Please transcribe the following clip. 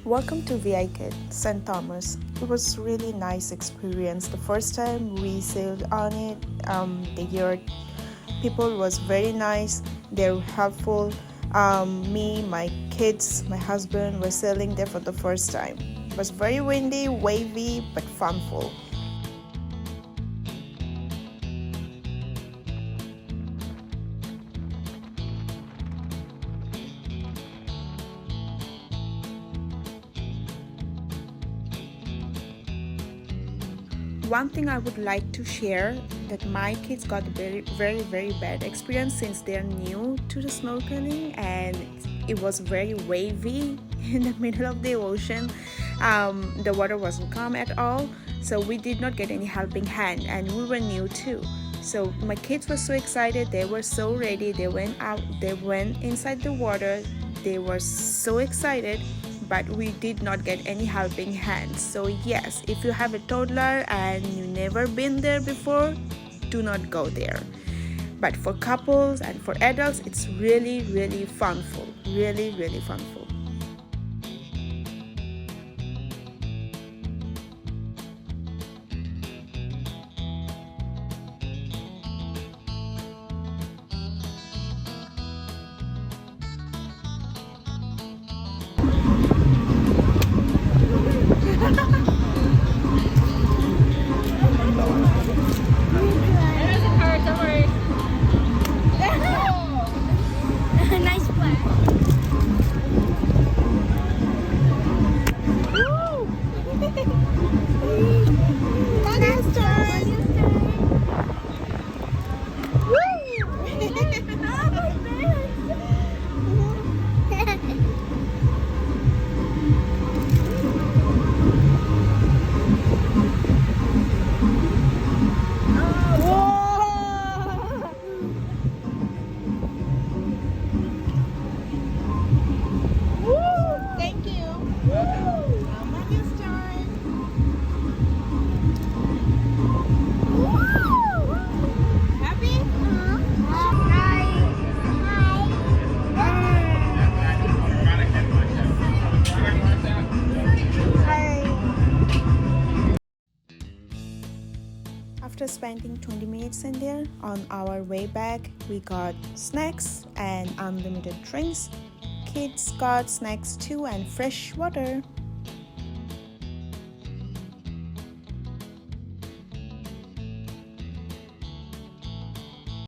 Welcome to Yacht, St. Thomas. It was really nice experience. The first time we sailed on it, the yacht people was very nice. They were helpful. Me, my kids, my husband were sailing there for the first time. It was very windy, wavy, but funful. One thing I would like to share that my kids got very bad experience since they're new to the snorkeling, and it was very wavy in the middle of the ocean. The water wasn't calm at all, so we did not get any helping hand, and we were new too. So my kids were so excited, they were so ready, they went out, they went inside the water, they were so excited, but we did not get any helping hands. So yes, if you have a toddler and you never been there before, do not go there. But for couples and for adults, it's really funful, really funful. Nice play. Thank you. Mama's turn. Happy? After spending 20 minutes in there, on our way back, we got snacks and unlimited drinks. Kids got snacks too and fresh water.